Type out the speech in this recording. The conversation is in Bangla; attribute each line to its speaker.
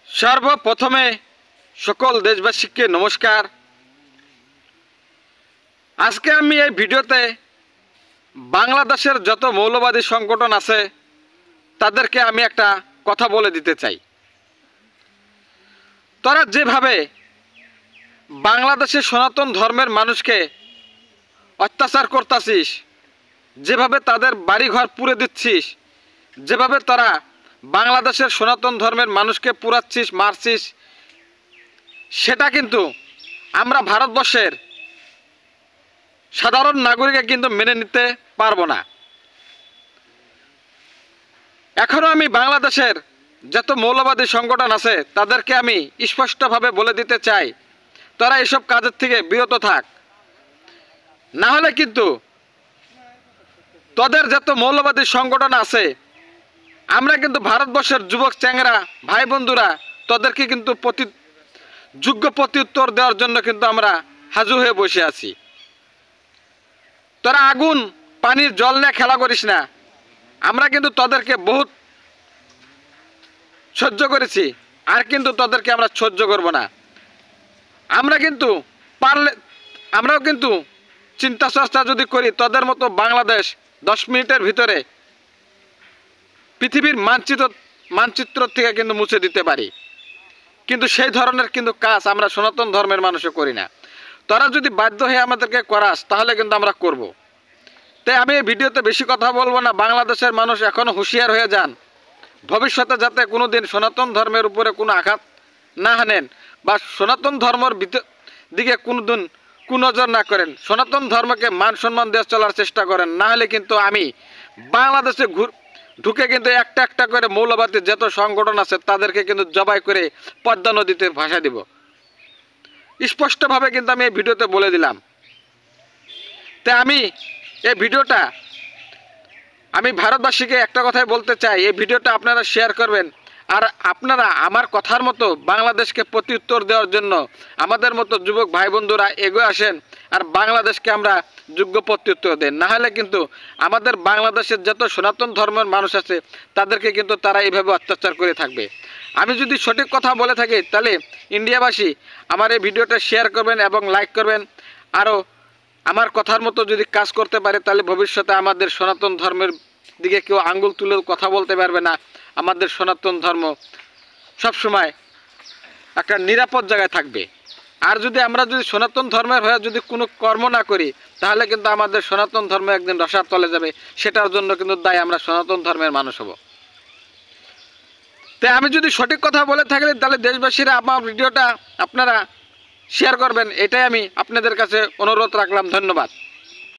Speaker 1: সর্বপ্রথমে সকল দেশবাসীকে নমস্কার। আজকে আমি এই ভিডিওতে বাংলাদেশের যত মৌলবাদী সংগঠন আছে তাদেরকে আমি একটা কথা বলে দিতে চাই। তোরা যেভাবে বাংলাদেশের সনাতন ধর্মের মানুষকে অত্যাচার করতেছিস, যেভাবে তাদের বাড়িঘর পুড়ে দিচ্ছিস, যেভাবে তোরা বাংলাদেশের সনাতন ধর্মের মানুষকে পুড়াচ্ছিস, মারছিস, সেটা কিন্তু আমরা ভারতবর্ষের সাধারণ নাগরিকে কিন্তু মেনে নিতে পারবো না। এখনও আমি বাংলাদেশের যত মৌলবাদী সংগঠন আছে তাদেরকে আমি স্পষ্টভাবে বলে দিতে চাই, তোরা এসব কাজের থেকে বিরত থাক। না হলে কিন্তু তোদের যত মৌলবাদী সংগঠন আছে, আমরা কিন্তু ভারতবর্ষের যুবক চ্যাংরা ভাই বন্ধুরা তোদেরকে কিন্তু যোগ্য প্রত্যুত্তর দেওয়ার জন্য কিন্তু আমরা হাজু হয়ে বসে আছি। তোরা আগুন পানির জল নিয়ে খেলা করিস না। আমরা কিন্তু তোদেরকে বহুত সহ্য করেছি, আর কিন্তু তোদেরকে আমরা সহ্য করব না। আমরা কিন্তু পারলে আমরাও কিন্তু চিন্তা চর্চা যদি করি, তোদের মতো বাংলাদেশ 10 মিনিটের ভিতরে পৃথিবীর মানচিত্র থেকে কিন্তু মুছে দিতে পারি, কিন্তু সেই ধরনের কিন্তু কাজ আমরা সনাতন ধর্মের মানুষও করি না। তোরা যদি বাধ্য হয়ে আমাদেরকে করাস তাহলে কিন্তু আমরা করব। তাই আমি এই ভিডিওতে বেশি কথা বলবো না। বাংলাদেশের মানুষ এখনও হুঁশিয়ার হয়ে যান, ভবিষ্যতে যাতে কোনো দিন সনাতন ধর্মের উপরে কোনো আঘাত না হানেন বা সনাতন ধর্মের দিকে কোনো দিন কুনজর না করেন, সনাতন ধর্মকে মান সম্মান দিয়ে চলার চেষ্টা করেন। না হলে কিন্তু আমি বাংলাদেশে ঢুকে কিন্তু একটা একটা করে মৌলবাদী যত সংগঠন আছে তাদেরকে কিন্তু জবাই করে পদ্মা নদীতে ভাসা দিব। স্পষ্টভাবে কিন্তু আমি এই ভিডিওতে বলে দিলাম। তাই আমি এই ভিডিওটা আমি ভারতবাসীকে একটা কথাই বলতে চাই, এই ভিডিওটা আপনারা শেয়ার করবেন। আর আপনারা আমার কথার মতো বাংলাদেশকে প্রত্যুত্তর দেওয়ার জন্য আমাদের মতো যুবক ভাই বন্ধুরা এগিয়ে আসেন, আর বাংলাদেশকে আমরা যোগ্য প্রত্যুত্তর দেন। না হলে কিন্তু আমাদের বাংলাদেশের যত সনাতন ধর্মের মানুষ আছে তাদেরকে কিন্তু তারা এইভাবে অত্যাচার করে থাকবে। আমি যদি সঠিক কথা বলে থাকি তাহলে ইন্ডিয়াবাসী আমার এই ভিডিওটা শেয়ার করবেন এবং লাইক করবেন। আরও আমার কথার মতো যদি কাজ করতে পারে তাহলে ভবিষ্যতে আমাদের সনাতন ধর্মের দিকে কেউ আঙ্গুল তুলে কথা বলতে পারবে না। আমাদের সনাতন ধর্ম সবসময় একটা নিরাপদ জায়গায় থাকবে। আর আমরা যদি সনাতন ধর্মের হয়ে যদি কোনো কর্ম না করি তাহলে কিন্তু আমাদের সনাতন ধর্ম একদিন রসার তলে যাবে। সেটার জন্য কিন্তু দায়ী আমরা সনাতন ধর্মের মানুষ হব। তাই আমি যদি সঠিক কথা বলে থাকি তাহলে দেশবাসীরা আমার ভিডিওটা আপনারা শেয়ার করবেন, এটাই আমি আপনাদের কাছে অনুরোধ রাখলাম। ধন্যবাদ।